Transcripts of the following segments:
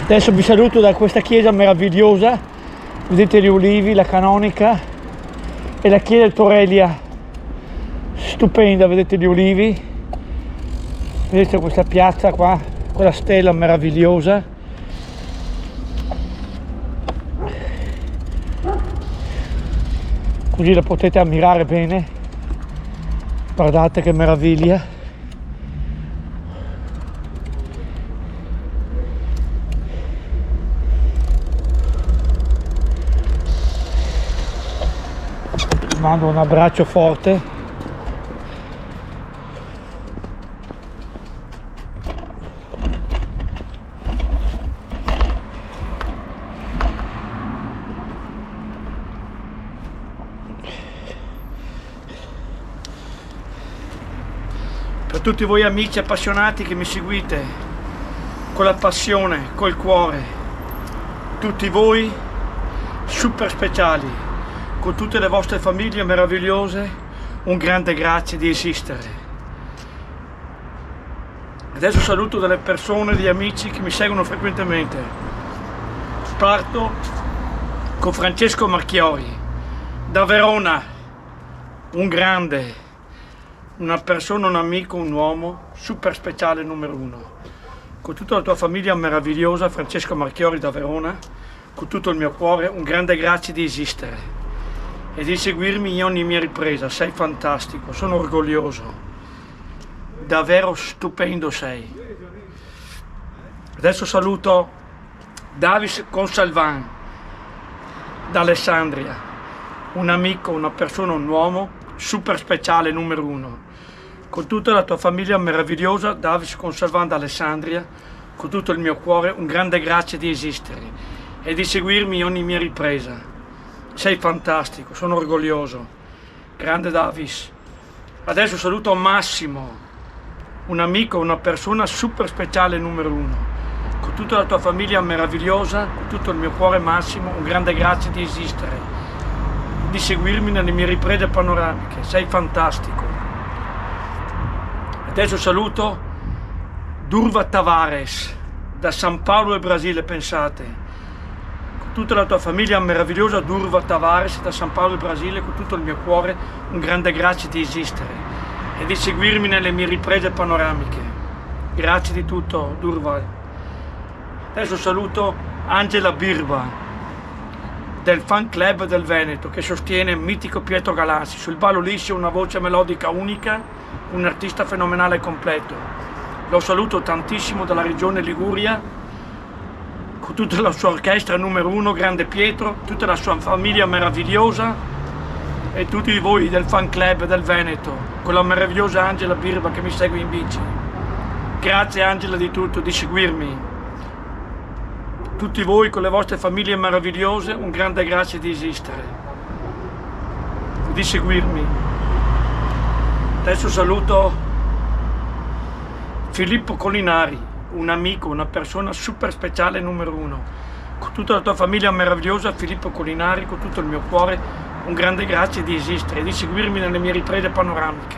Adesso vi saluto da questa chiesa meravigliosa, vedete gli ulivi, la canonica e la chiesa Torelia, stupenda, vedete gli ulivi, vedete questa piazza qua, quella stella meravigliosa. Così la potete ammirare bene, guardate che meraviglia. Mando un abbraccio forte. Per tutti voi amici appassionati che mi seguite con la passione, col cuore, tutti voi super speciali, con tutte le vostre famiglie meravigliose, un grande grazie di esistere. Adesso saluto delle persone, degli amici che mi seguono frequentemente. Parto con Francesco Marchiori, da Verona, un grande, una persona, un amico, un uomo super speciale numero uno. Con tutta la tua famiglia meravigliosa, Francesco Marchiori da Verona, con tutto il mio cuore, un grande grazie di esistere e di seguirmi in ogni mia ripresa. Sei fantastico, sono orgoglioso, davvero stupendo sei. Adesso saluto Davis Consalvan da Alessandria, un amico, una persona, un uomo super speciale numero uno. Con tutta la tua famiglia meravigliosa, Davis Consalvan da Alessandria, con tutto il mio cuore, un grande grazie di esistere e di seguirmi in ogni mia ripresa. Sei fantastico, sono orgoglioso. Grande Davis. Adesso saluto Massimo, un amico, una persona super speciale numero uno. Con tutta la tua famiglia meravigliosa, con tutto il mio cuore Massimo, un grande grazie di esistere, di seguirmi nelle mie riprese panoramiche. Sei fantastico. Adesso saluto Durva Tavares da San Paolo e Brasile, pensate. Tutta la tua famiglia meravigliosa, Durva Tavares da San Paolo, Brasile, con tutto il mio cuore, un grande grazie di esistere e di seguirmi nelle mie riprese panoramiche. Grazie di tutto, Durva. Adesso saluto Angela Birba del fan club del Veneto, che sostiene il mitico Pietro Galassi. Sul ballo liscio, una voce melodica unica, un artista fenomenale e completo. Lo saluto tantissimo dalla regione Liguria, con tutta la sua orchestra numero uno, grande Pietro, tutta la sua famiglia meravigliosa e tutti voi del fan club del Veneto, con la meravigliosa Angela Birba che mi segue in bici. Grazie Angela di tutto, di seguirmi. Tutti voi con le vostre famiglie meravigliose, un grande grazie di esistere, di seguirmi. Adesso saluto Filippo Colinari, un amico, una persona super speciale numero uno. Con tutta la tua famiglia meravigliosa, Filippo Colinari, con tutto il mio cuore, un grande grazie di esistere e di seguirmi nelle mie riprese panoramiche.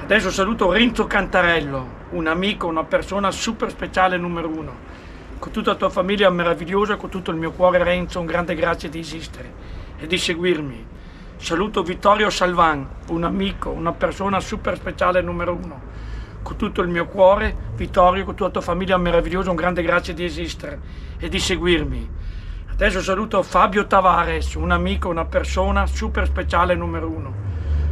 Adesso saluto Renzo Cantarello, un amico, una persona super speciale numero uno. Con tutta la tua famiglia meravigliosa, con tutto il mio cuore Renzo, un grande grazie di esistere e di seguirmi. Saluto Vittorio Salvan, un amico, una persona super speciale numero uno. Con tutto il mio cuore, Vittorio, con tutta la tua famiglia meravigliosa, un grande grazie di esistere e di seguirmi. Adesso saluto Fabio Tavares, un amico, una persona super speciale numero uno.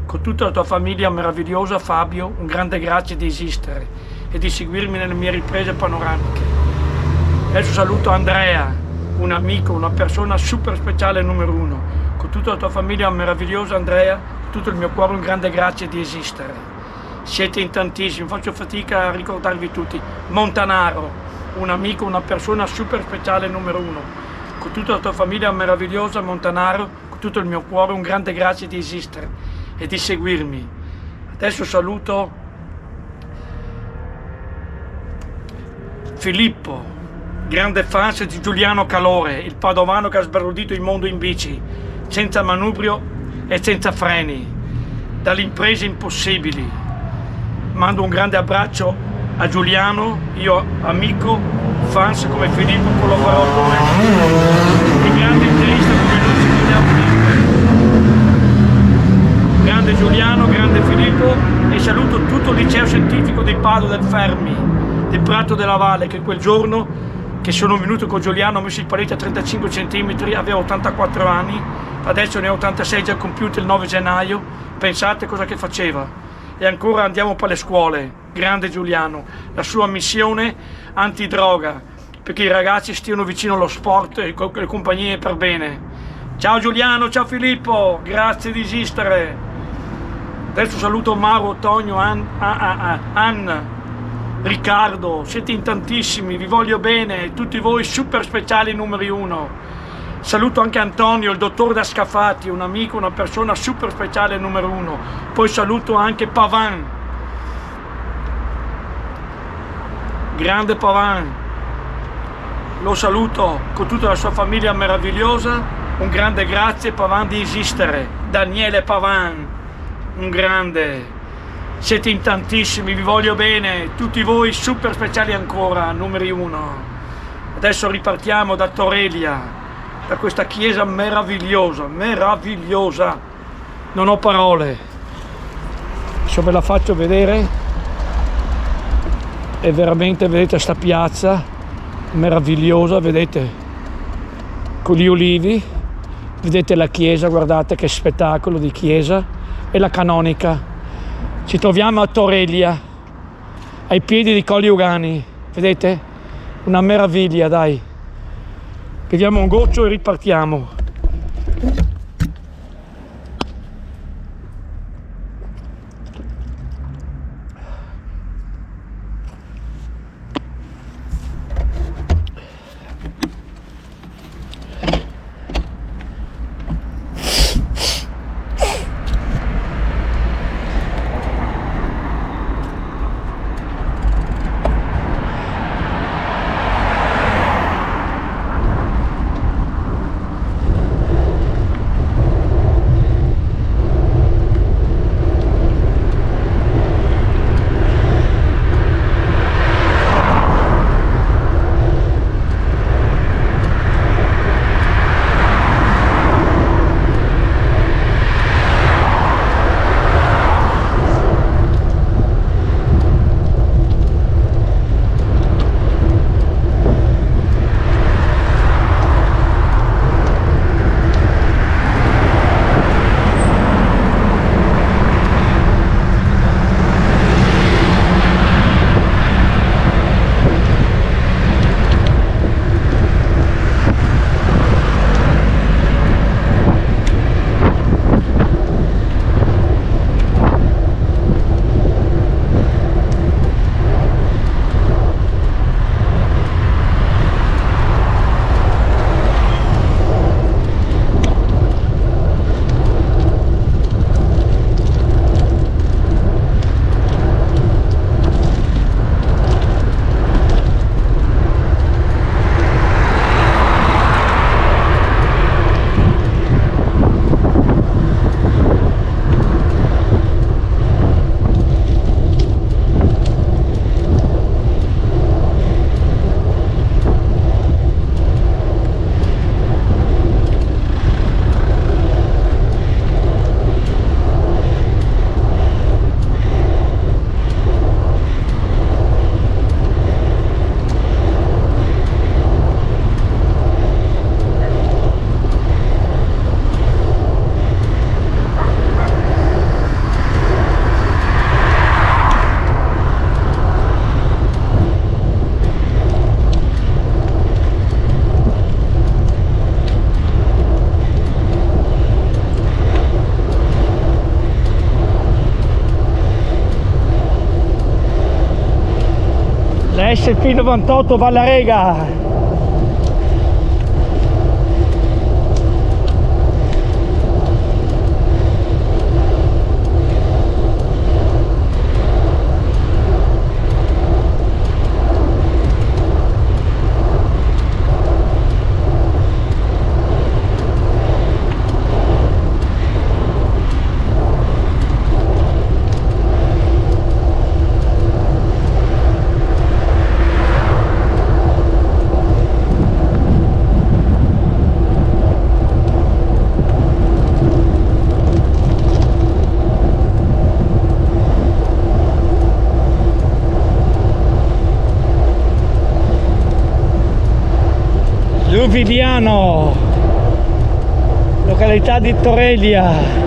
Con tutta la tua famiglia meravigliosa, Fabio, un grande grazie di esistere e di seguirmi nelle mie riprese panoramiche. Adesso saluto Andrea, un amico, una persona super speciale numero uno. Con tutta la tua famiglia meravigliosa, Andrea, con tutto il mio cuore, un grande grazie di esistere. Siete in tantissimi, faccio fatica a ricordarvi tutti. Montanaro, un amico, una persona super speciale numero uno. Con tutta la tua famiglia meravigliosa, Montanaro, con tutto il mio cuore, un grande grazie di esistere e di seguirmi. Adesso saluto Filippo, grande fan di Giuliano Calore, il padovano che ha sbalordito il mondo in bici, senza manubrio e senza freni, dalle imprese impossibili. Mando un grande abbraccio a Giuliano, io amico, fans come Filippo, collaboratore e grande interista come lui ci vogliamo dire. Grande Giuliano, grande Filippo, e saluto tutto il liceo scientifico di Padova del Fermi, di Prato della Valle, che quel giorno che sono venuto con Giuliano ho messo il palete a 35 cm, avevo 84 anni, adesso ne ho 86 già compiuti il 9 gennaio, pensate cosa che faceva. E ancora andiamo per le scuole, grande Giuliano, la sua missione antidroga, perché i ragazzi stiano vicino allo sport e le compagnie per bene. Ciao Giuliano, ciao Filippo, grazie di esistere. Adesso saluto Mauro, Tonio, Anna, Riccardo, siete in tantissimi, vi voglio bene, tutti voi super speciali numeri 1. Saluto anche Antonio, il dottor da Scafati, un amico, una persona super speciale numero 1. Poi saluto anche Pavan, grande Pavan, lo saluto con tutta la sua famiglia meravigliosa. Un grande grazie Pavan di esistere, Daniele Pavan, un grande. Siete in tantissimi, vi voglio bene, tutti voi super speciali ancora, numeri 1. Adesso ripartiamo da Torelia, da questa chiesa meravigliosa, meravigliosa, non ho parole. Adesso ve la faccio vedere, e veramente vedete sta piazza meravigliosa, vedete, con gli ulivi, vedete la chiesa, guardate che spettacolo di chiesa, e la canonica. Ci troviamo a Torelia, ai piedi di Colli Ugani, vedete? Una meraviglia, dai. Beviamo un goccio e ripartiamo. SP98 Vallarega. Luvidiano, località di Torelia.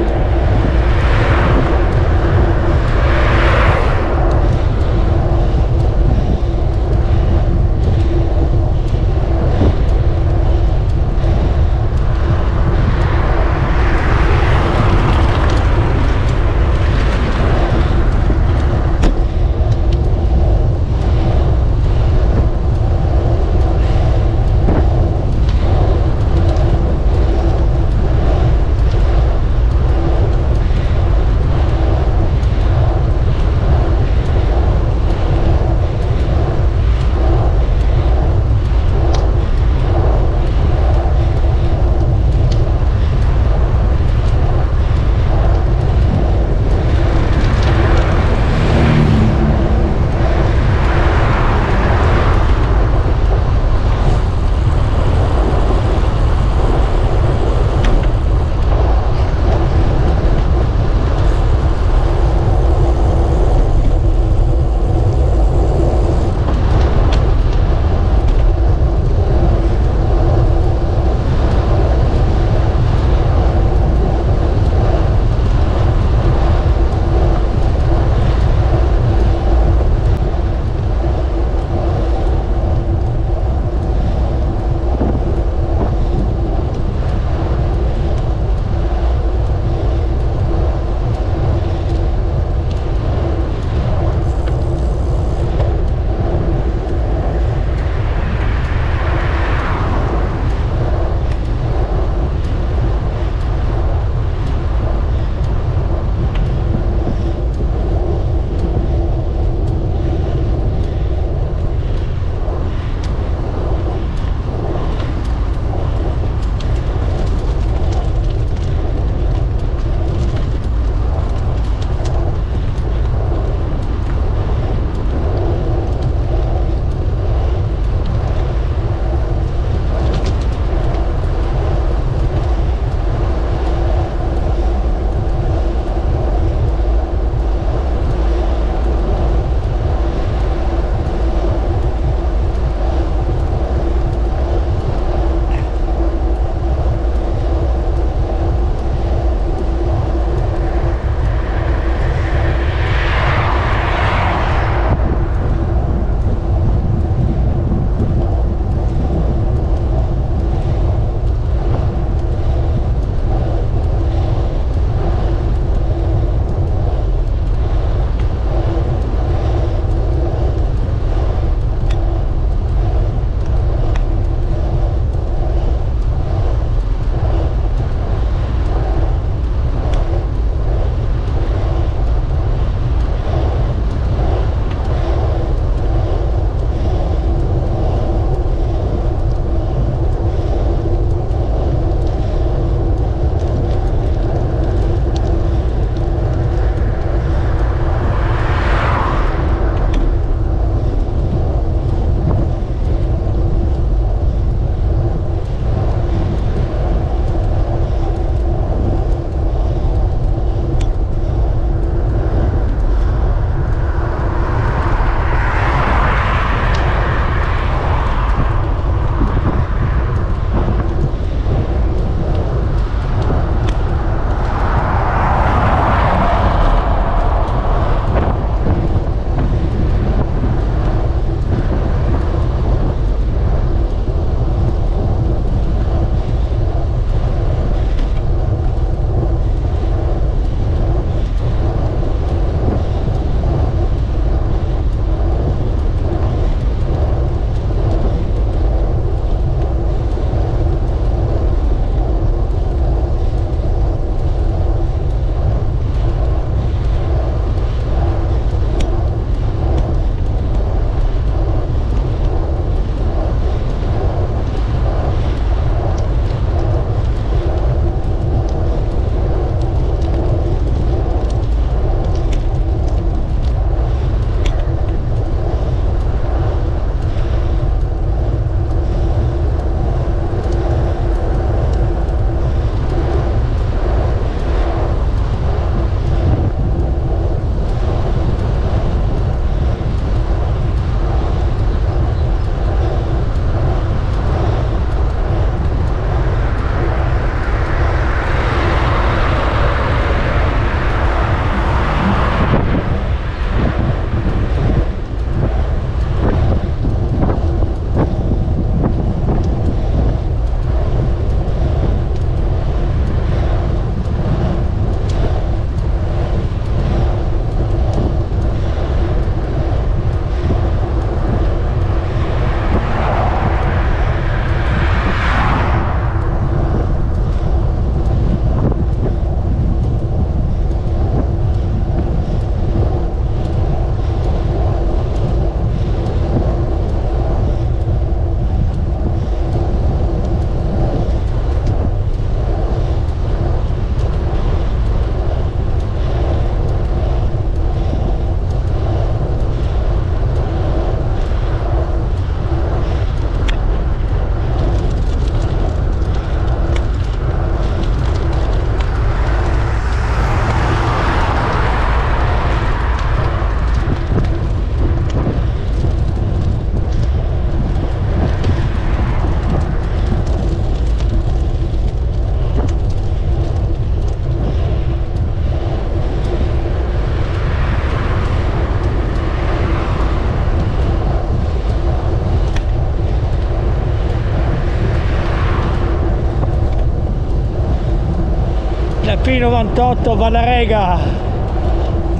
C98 Vallarega,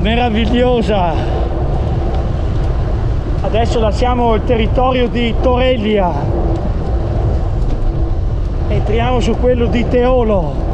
meravigliosa. Adesso lasciamo il territorio di Torellia, entriamo su quello di Teolo.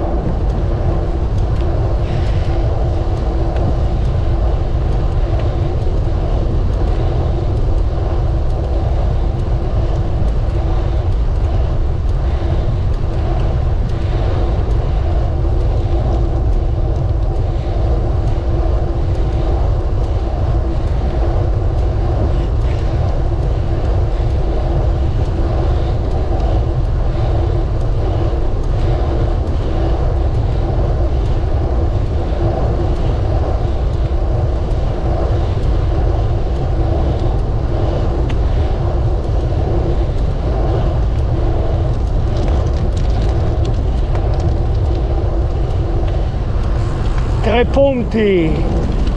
Tre Ponti,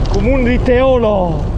comune di Teolo.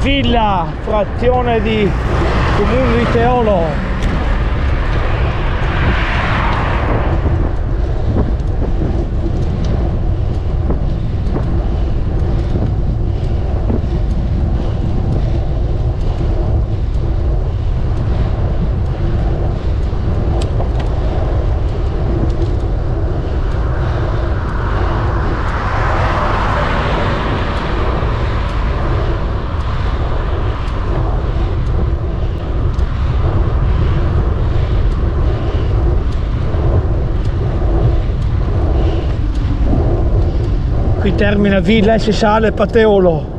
Villa, frazione di Comune di Teolo. Qui termina Villa e si sale Pateolo.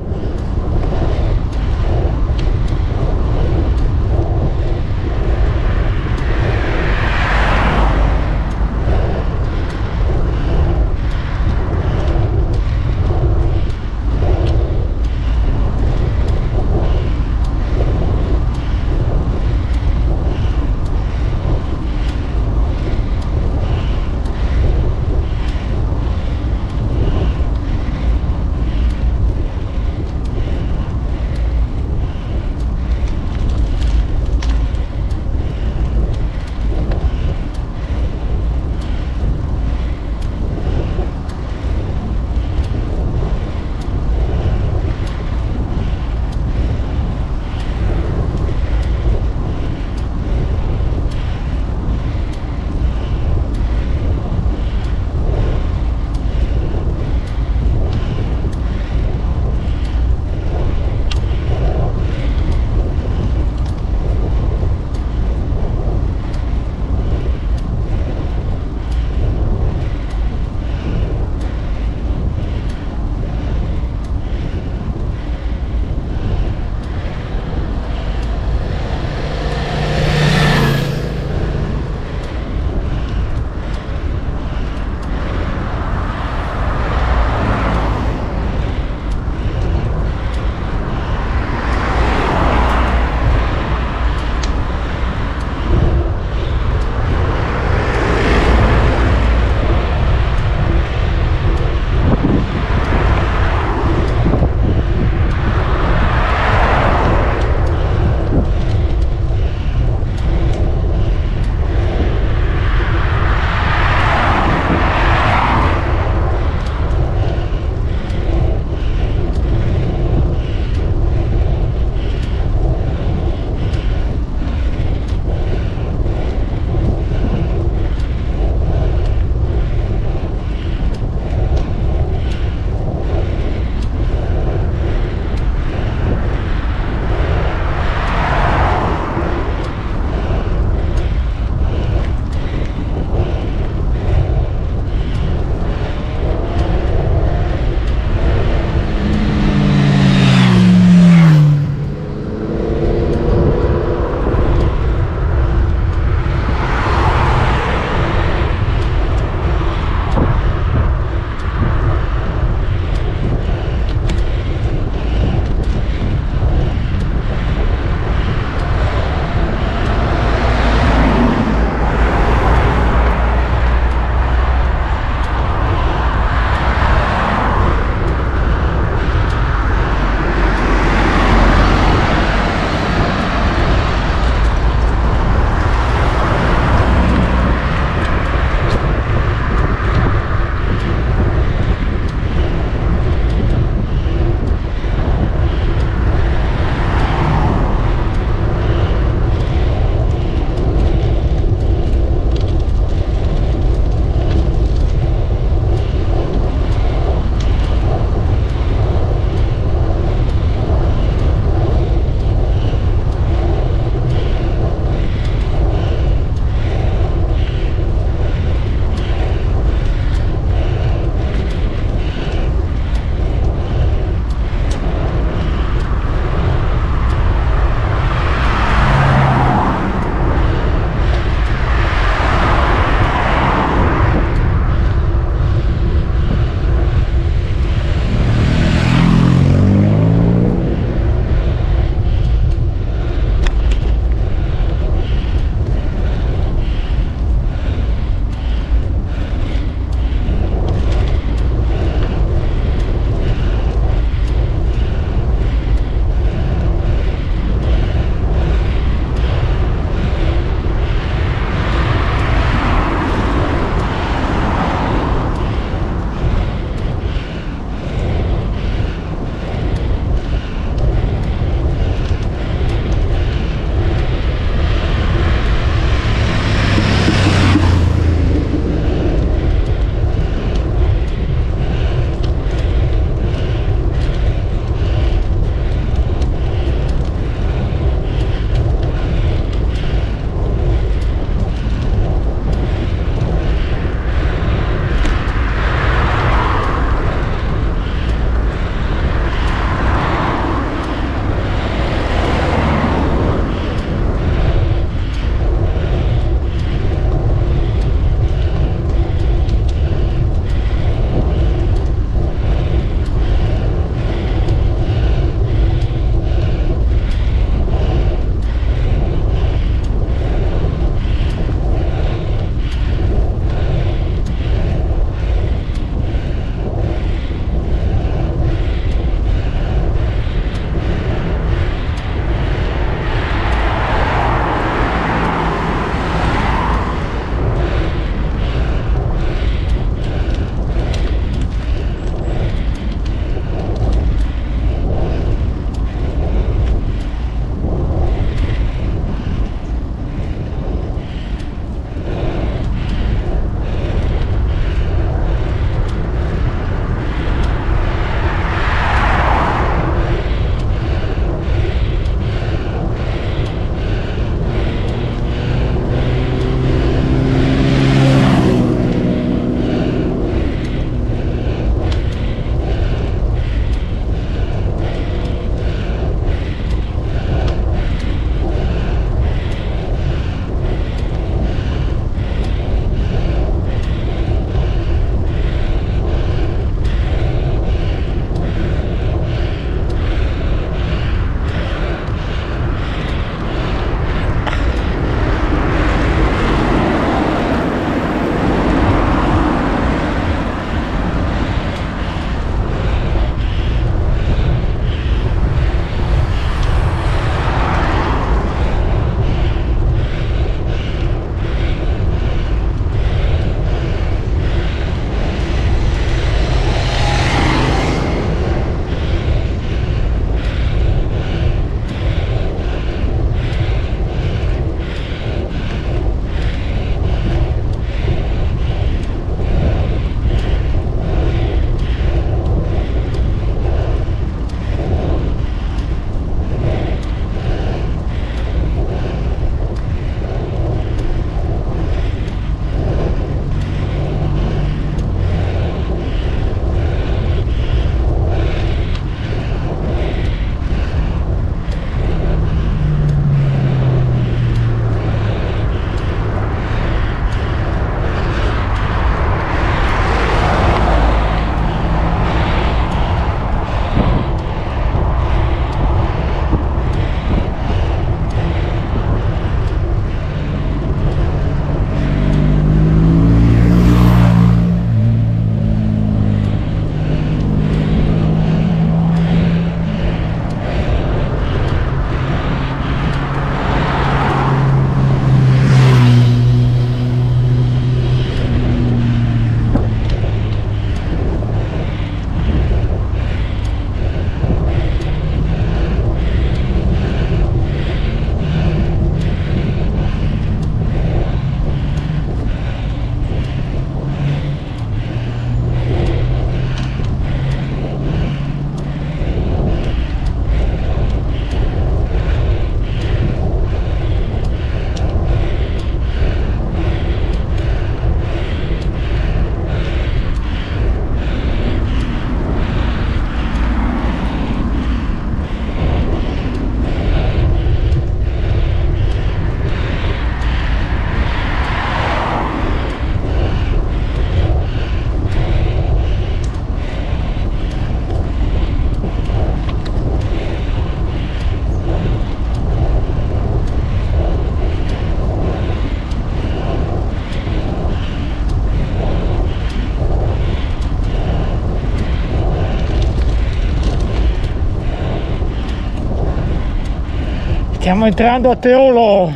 Stiamo entrando a Teolo.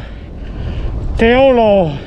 Teolo.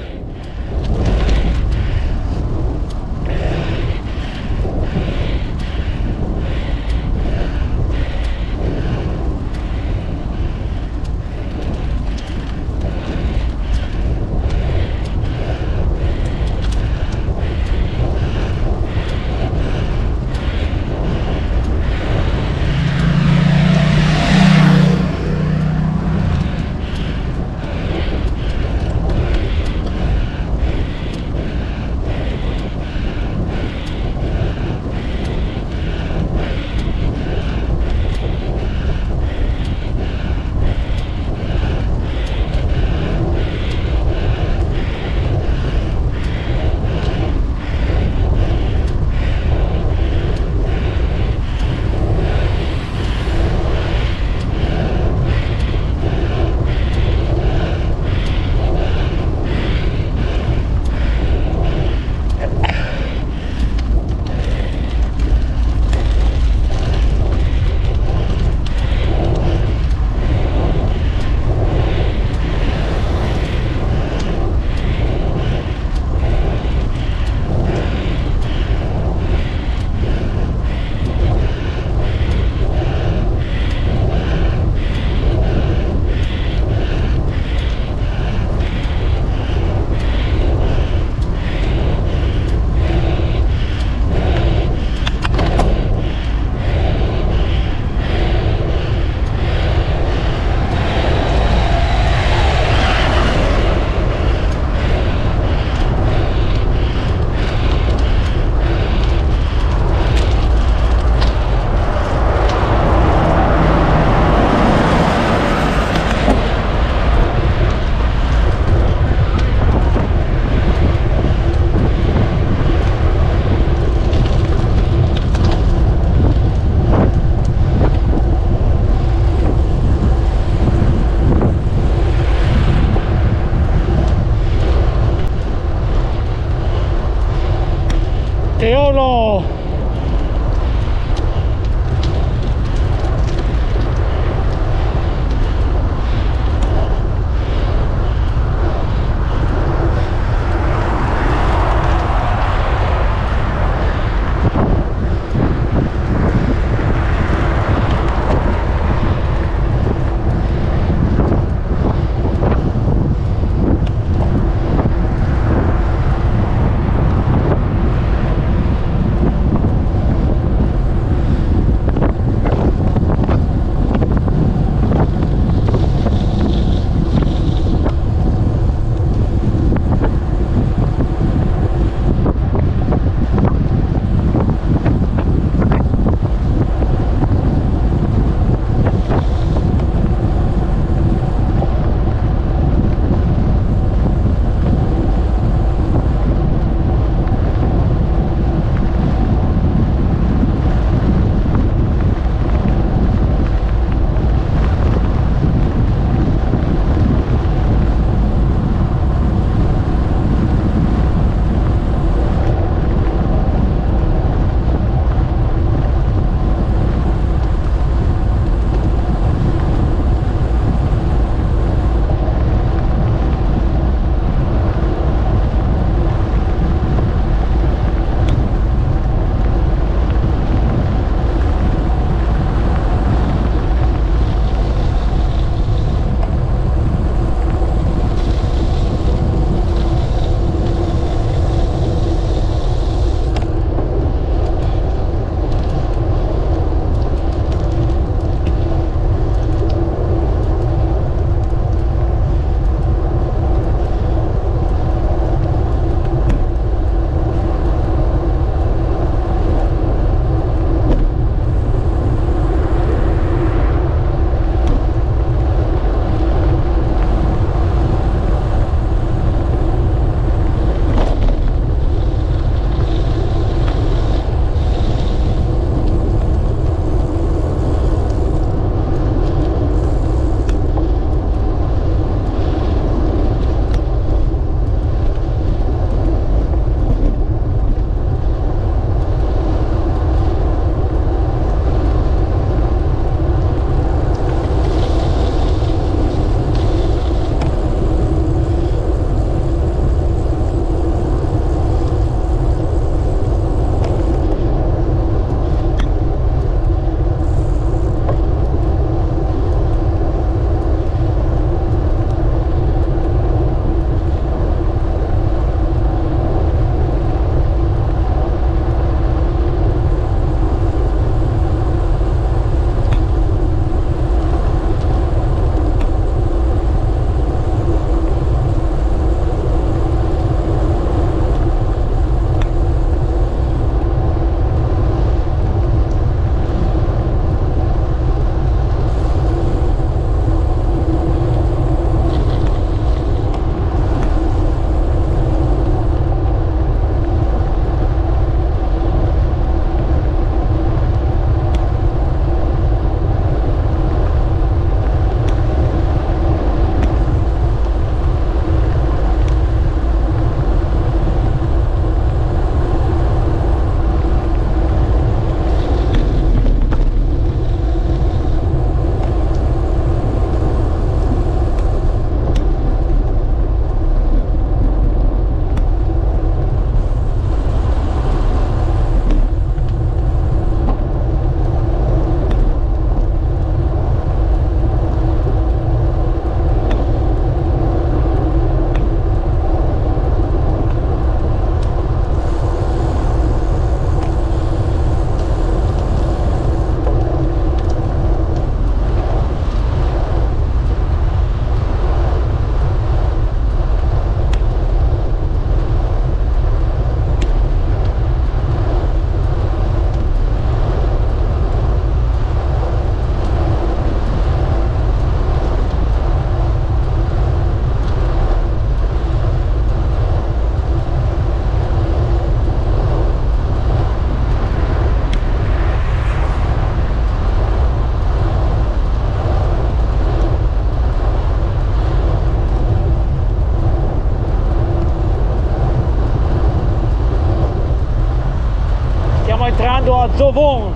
Zovon,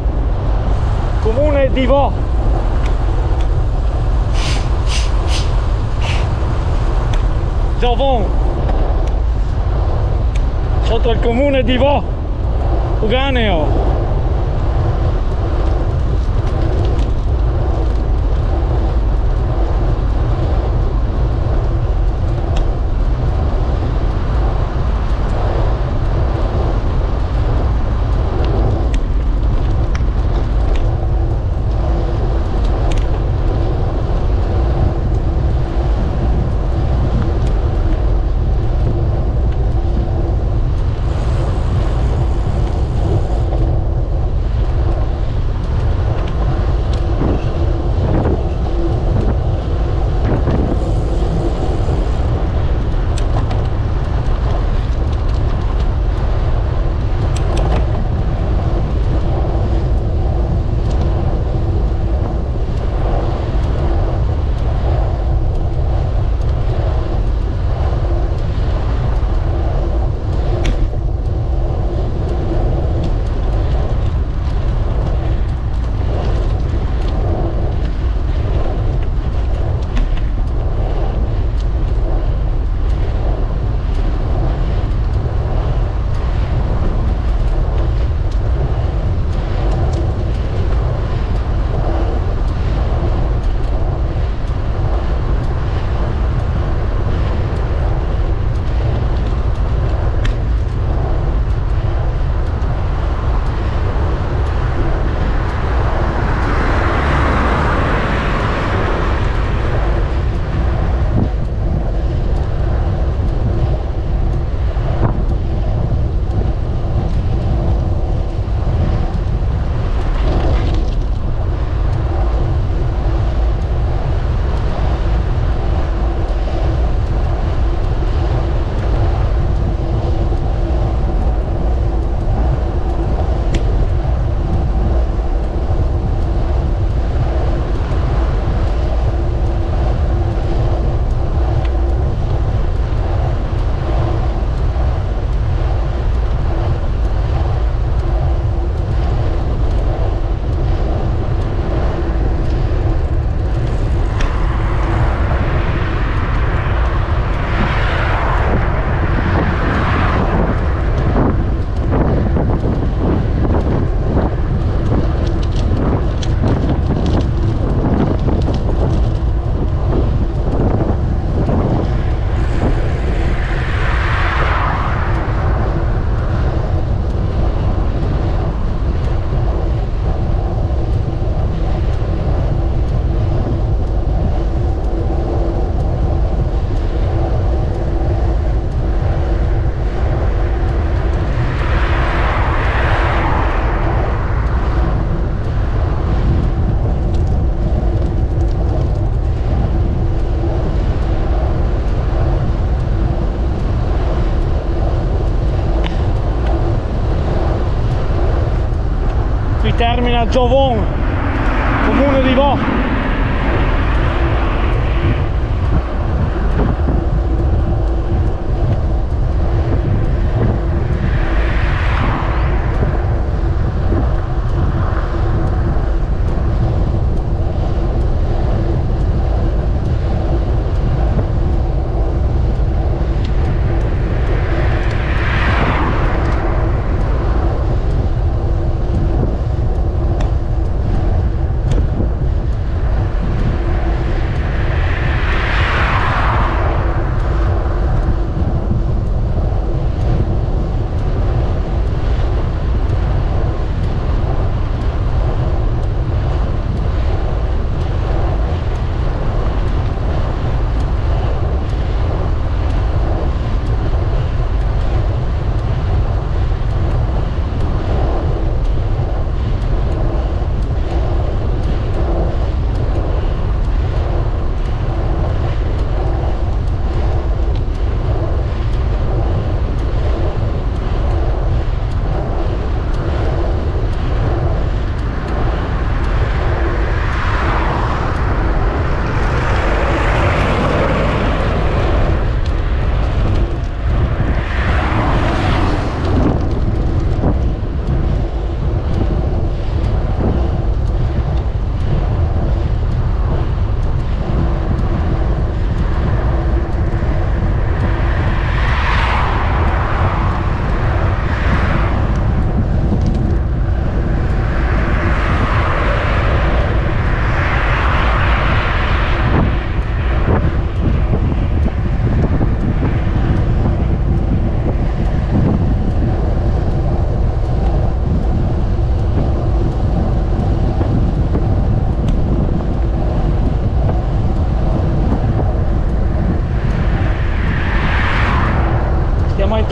comune di Vo. Zovon, sotto il comune di Vo, Uganeo. Termina Zovon, comune di Vo.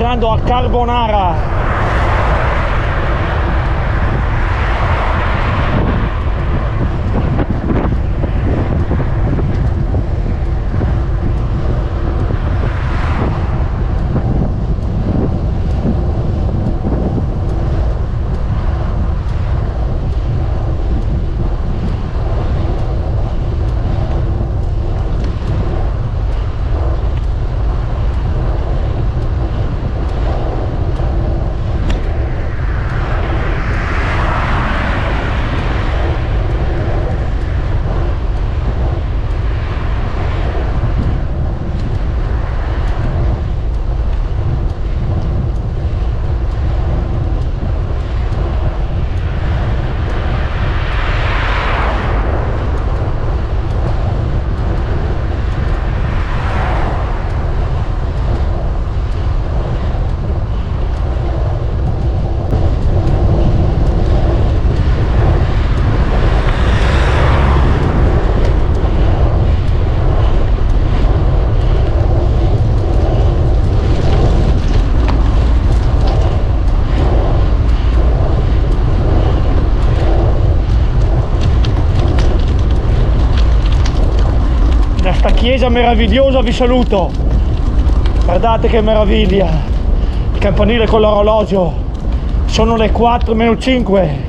entrando a Carbonara. Chiesa meravigliosa vi saluto, guardate che meraviglia, il campanile con l'orologio, sono le 4 meno 5.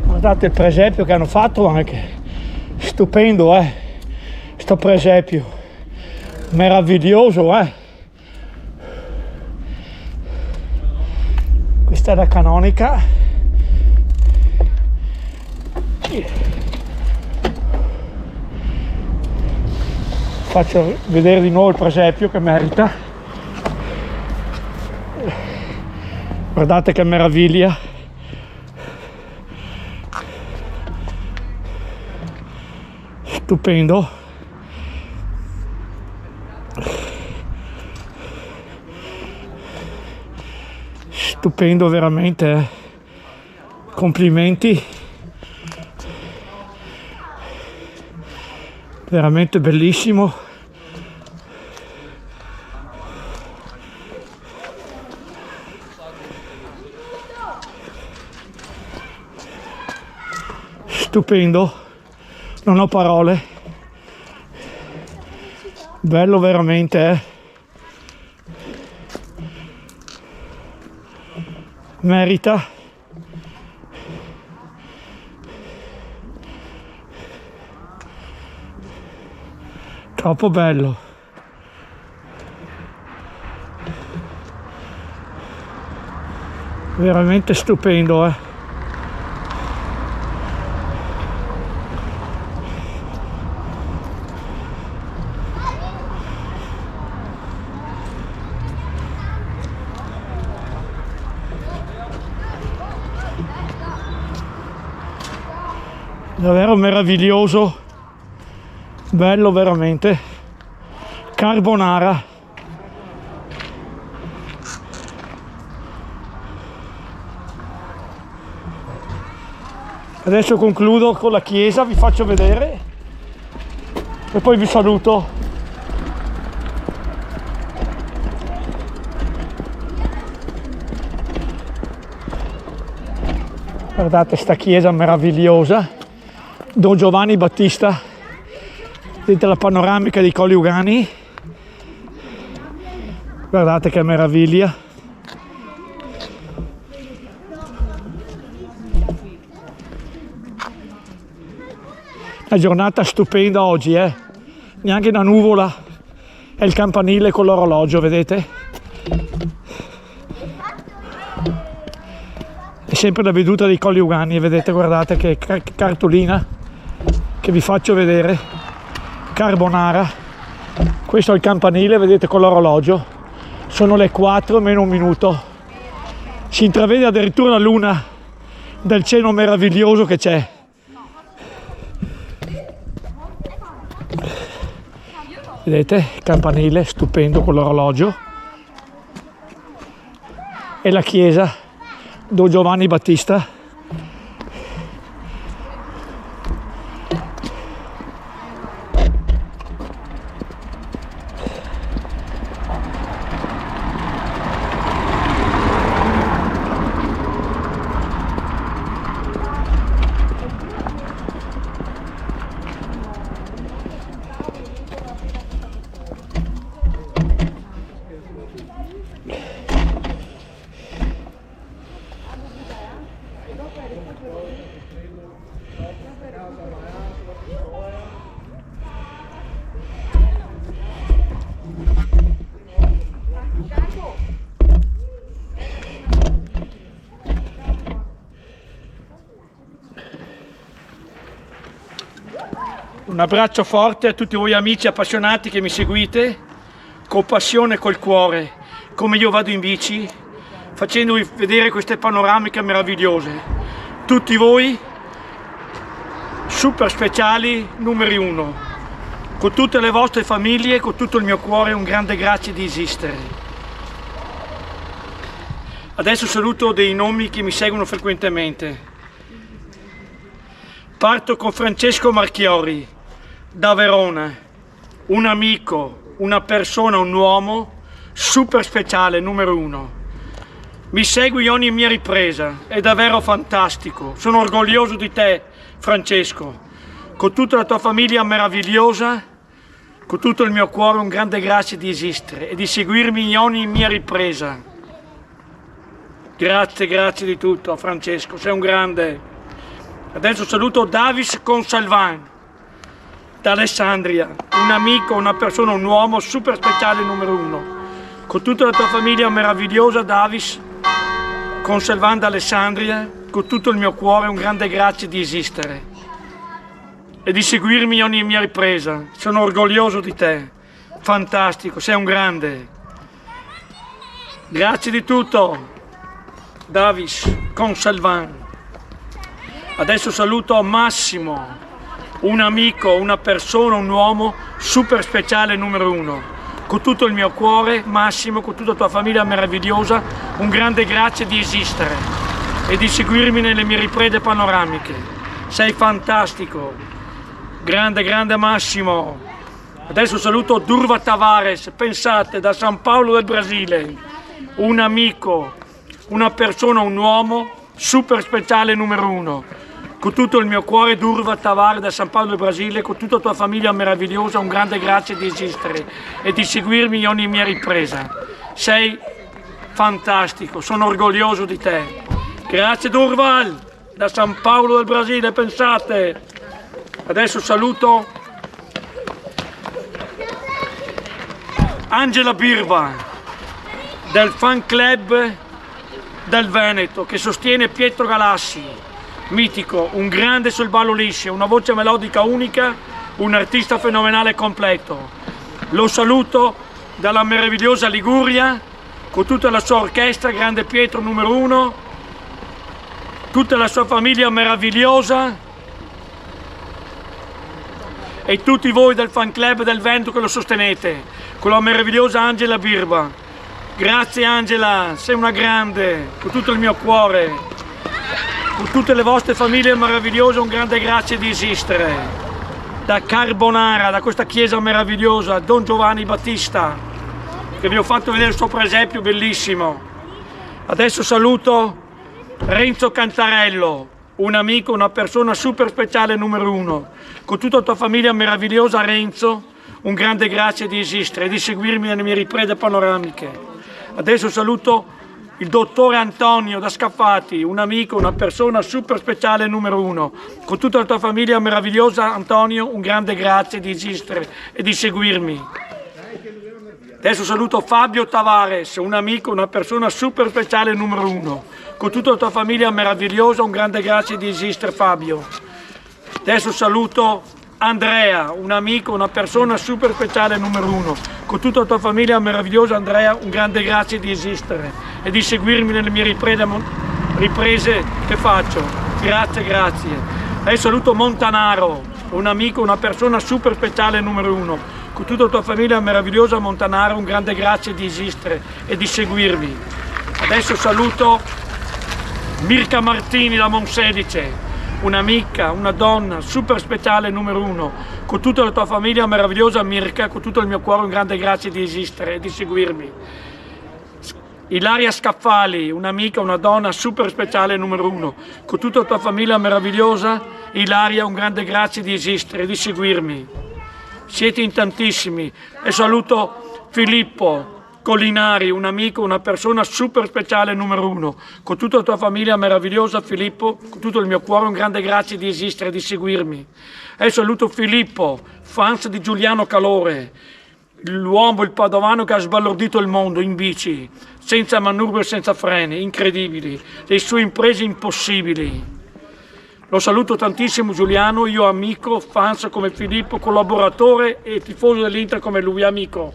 Guardate il presepio che hanno fatto anche, stupendo sto presepio, meraviglioso Questa è la canonica. Faccio vedere di nuovo il presepio che merita. Guardate che meraviglia. Stupendo. Stupendo veramente. Complimenti. Veramente bellissimo. Stupendo, non ho parole, bello veramente, merita. Troppo bello. Veramente stupendo, Davvero meraviglioso, bello veramente. Carbonara. Adesso concludo con la chiesa, vi faccio vedere e poi vi saluto. Guardate sta chiesa meravigliosa, Don Giovanni Battista, vedete la panoramica dei Colli Ugani, guardate che meraviglia. Una giornata stupenda oggi, neanche una nuvola, è il campanile con l'orologio, vedete? È sempre la veduta dei Colli Ugani, vedete, guardate che cartolina che vi faccio vedere. Carbonara, questo è il campanile, vedete, con l'orologio, sono le 4 meno un minuto, si intravede addirittura la luna del cielo meraviglioso che c'è. Vedete, campanile stupendo con l'orologio e la chiesa Don Giovanni Battista. Un abbraccio forte a tutti voi amici appassionati che mi seguite, con passione e col cuore, come io vado in bici, facendovi vedere queste panoramiche meravigliose. Tutti voi, super speciali, numeri uno. Con tutte le vostre famiglie, con tutto il mio cuore, un grande grazie di esistere. Adesso saluto dei nomi che mi seguono frequentemente. Parto con Francesco Marchiori, da Verona, un amico, una persona, un uomo super speciale, numero uno. Mi segui ogni mia ripresa, è davvero fantastico. Sono orgoglioso di te, Francesco, con tutta la tua famiglia meravigliosa, con tutto il mio cuore un grande grazie di esistere e di seguirmi in ogni mia ripresa. Grazie, grazie di tutto, Francesco, sei un grande. Adesso saluto Davis Consalvan, da Alessandria, un amico, una persona, un uomo super speciale numero uno. Con tutta la tua famiglia meravigliosa, Davis Consalvan da Alessandria, con tutto il mio cuore un grande grazie di esistere e di seguirmi in ogni mia ripresa. Sono orgoglioso di te, fantastico, sei un grande. Grazie di tutto, Davis Consalvan. Adesso saluto Massimo, un amico, una persona, un uomo super speciale numero uno. Con tutto il mio cuore, Massimo, con tutta la tua famiglia meravigliosa, un grande grazie di esistere e di seguirmi nelle mie riprese panoramiche. Sei fantastico, grande, grande Massimo. Adesso saluto Durva Tavares, pensate, da San Paolo del Brasile, un amico, una persona, un uomo super speciale numero uno. Con tutto il mio cuore, Durva Tavares da San Paolo del Brasile, con tutta la tua famiglia meravigliosa, un grande grazie di esistere e di seguirmi in ogni mia ripresa. Sei fantastico, sono orgoglioso di te. Grazie Durval, da San Paolo del Brasile, pensate. Adesso saluto Angela Birba, del fan club del Veneto, che sostiene Pietro Galassi. Mitico, un grande sul ballo liscio, una voce melodica unica, un artista fenomenale e completo. Lo saluto dalla meravigliosa Liguria, con tutta la sua orchestra, grande Pietro numero uno, tutta la sua famiglia meravigliosa e tutti voi del fan club del Veneto che lo sostenete, con la meravigliosa Angela Birba. Grazie Angela, sei una grande, con tutto il mio cuore. Con tutte le vostre famiglie meravigliose un grande grazie di esistere. Da Carbonara, da questa chiesa meravigliosa, Don Giovanni Battista, che vi ho fatto vedere il suo presepio bellissimo. Adesso saluto Renzo Cantarello, un amico, una persona super speciale numero uno. Con tutta la tua famiglia meravigliosa, Renzo, un grande grazie di esistere e di seguirmi nelle mie riprese panoramiche. Adesso saluto il dottore Antonio da Scaffati, un amico, una persona super speciale numero uno. Con tutta la tua famiglia meravigliosa, Antonio, un grande grazie di esistere e di seguirmi. Adesso saluto Fabio Tavares, un amico, una persona super speciale numero uno. Con tutta la tua famiglia meravigliosa, un grande grazie di esistere, Fabio. Adesso saluto Andrea, un amico, una persona super speciale numero uno. Con tutta la tua famiglia meravigliosa, Andrea, un grande grazie di esistere e di seguirmi nelle mie riprese che faccio. Grazie, grazie. Adesso saluto Montanaro, un amico, una persona super speciale numero uno. Con tutta la tua famiglia meravigliosa, Montanaro, un grande grazie di esistere e di seguirmi. Adesso saluto Mirka Martini da Monselice, un'amica, una donna super speciale numero uno. Con tutta la tua famiglia meravigliosa, Mirka, con tutto il mio cuore un grande grazie di esistere e di seguirmi. Ilaria Scaffali, un'amica, una donna super speciale numero uno. Con tutta la tua famiglia meravigliosa, Ilaria, un grande grazie di esistere e di seguirmi. Siete in tantissimi. E saluto Filippo, Collinari, un amico, una persona super speciale numero uno. Con tutta la tua famiglia meravigliosa, Filippo, con tutto il mio cuore, un grande grazie di esistere, di seguirmi. E saluto Filippo, fans di Giuliano Calore, l'uomo, il padovano che ha sbalordito il mondo in bici, senza manubrio e senza freni, incredibili, le sue imprese impossibili. Lo saluto tantissimo Giuliano, io amico, fans come Filippo, collaboratore e tifoso dell'Inter come lui, amico.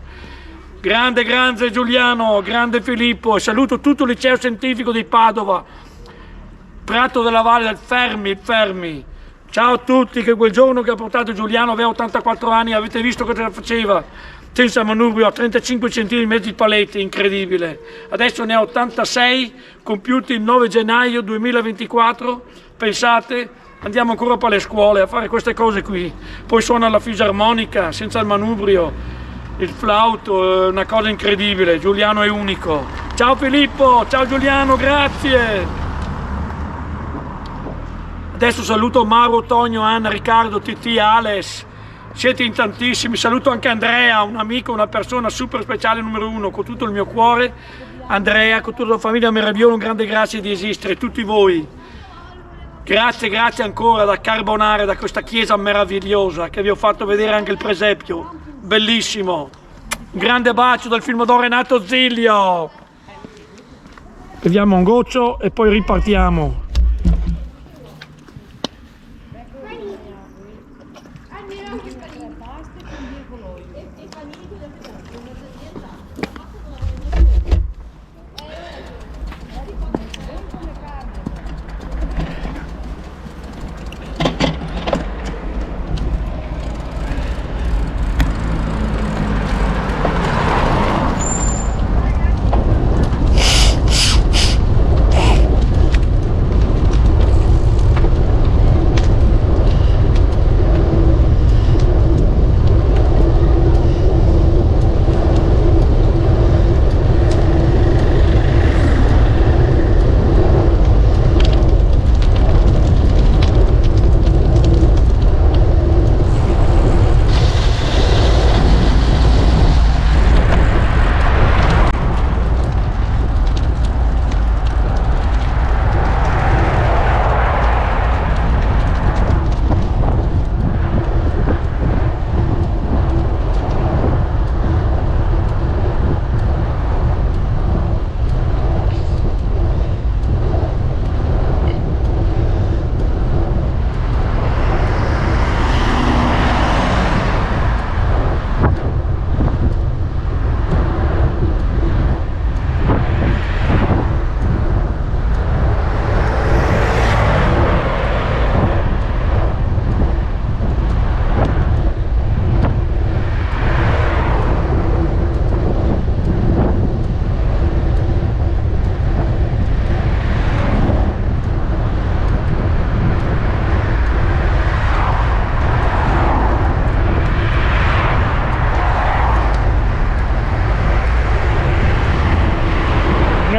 Grande, grande Giuliano, grande Filippo, e saluto tutto il liceo scientifico di Padova, Prato della Valle del Fermi. Ciao a tutti, che quel giorno che ha portato Giuliano aveva 84 anni, avete visto cosa faceva? Senza manubrio, a 35 cm di palette, incredibile. Adesso ne ha 86, compiuti il 9 gennaio 2024, pensate, andiamo ancora per le scuole a fare queste cose qui. Poi suona la fisarmonica, senza il manubrio, il flauto, è una cosa incredibile. Giuliano è unico. Ciao Filippo, ciao Giuliano, grazie. Adesso saluto Mauro, Tonio, Anna, Riccardo, Titi, Alex, siete in tantissimi, saluto anche Andrea, un amico, una persona super speciale numero uno, con tutto il mio cuore. Andrea, con tutta la famiglia meravigliosa, un grande grazie di esistere, tutti voi. Grazie ancora da Carbonare, da questa chiesa meravigliosa che vi ho fatto vedere anche il presepio, bellissimo. Un grande bacio dal film d'oro Renato Zilio. Beviamo un goccio e poi ripartiamo.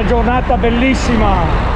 Giornata bellissima.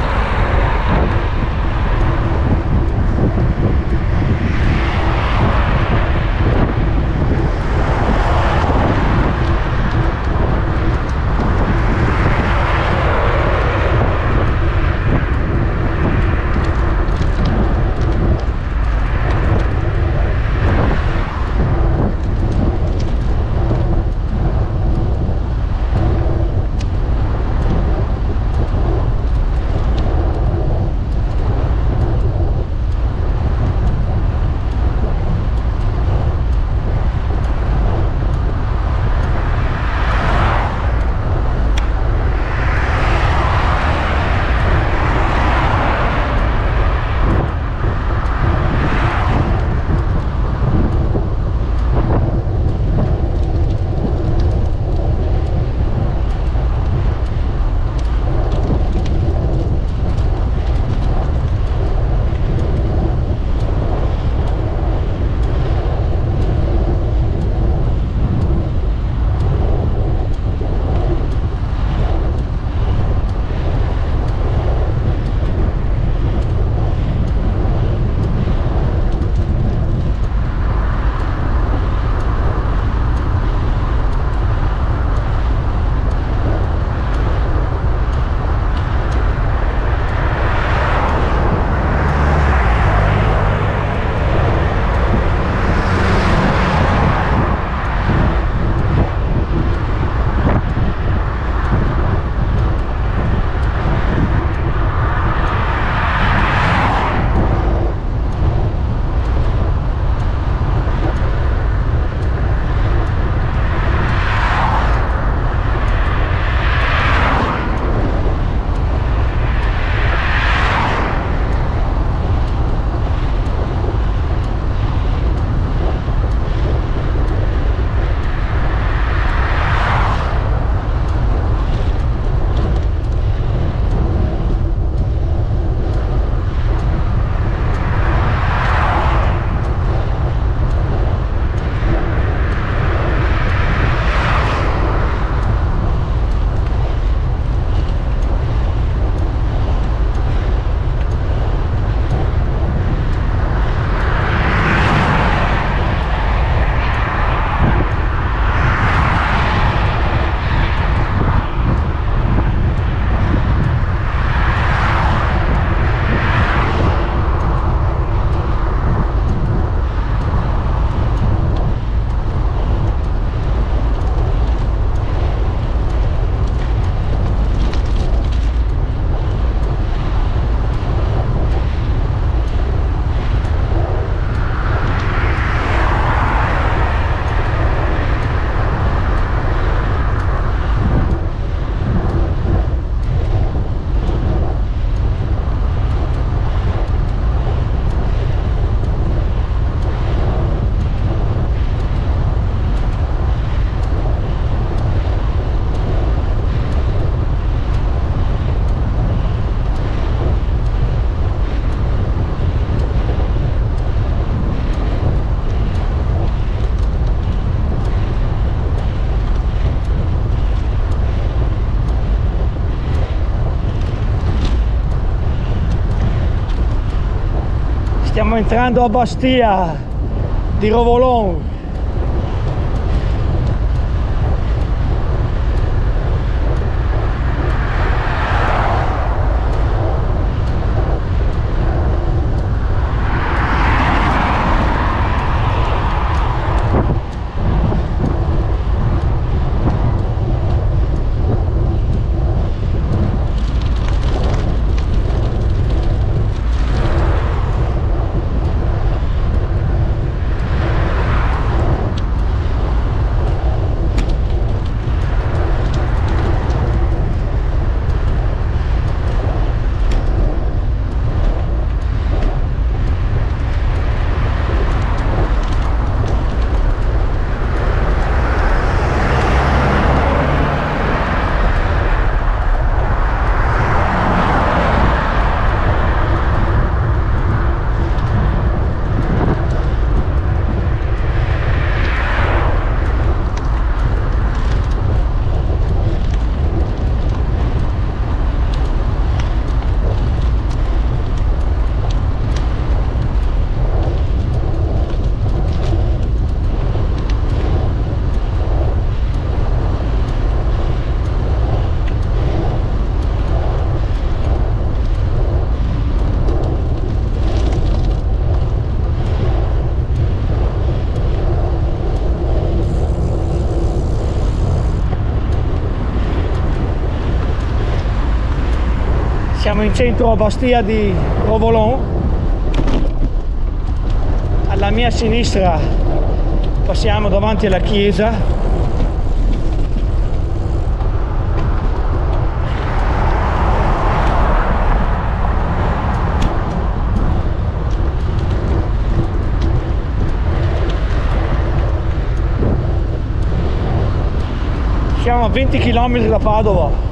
Stiamo entrando a Bastia di Rovolon. Siamo in centro a Bastia di Rovolon. Alla mia sinistra passiamo davanti alla chiesa. Siamo a 20 km da Padova.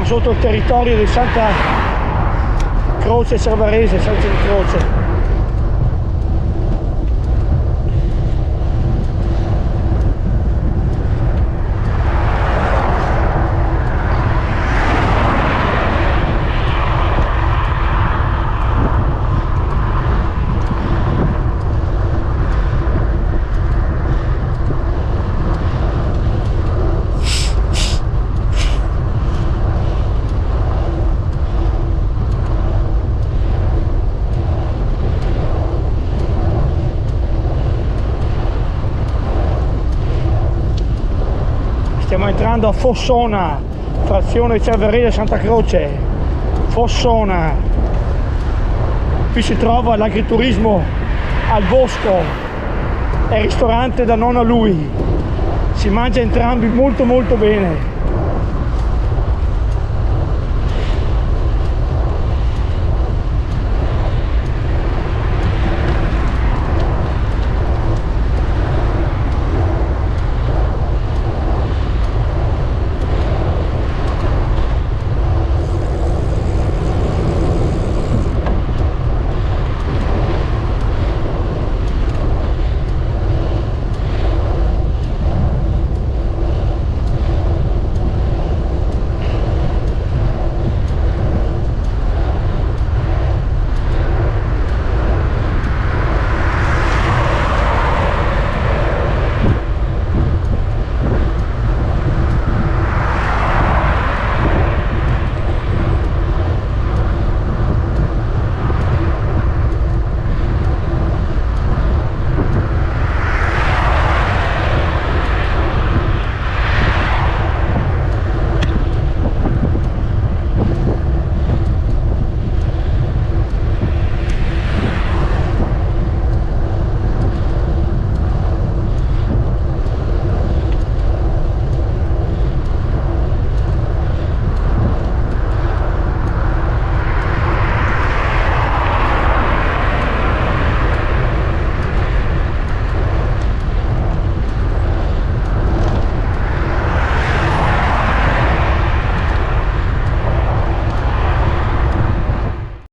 sotto il territorio di Santa Croce Cervarese, Santa Croce. Stiamo entrando a Fossona, frazione Cervarese Santa Croce. Fossona. Qui si trova l'agriturismo al bosco e il ristorante da nonna lui. Si mangia entrambi molto bene.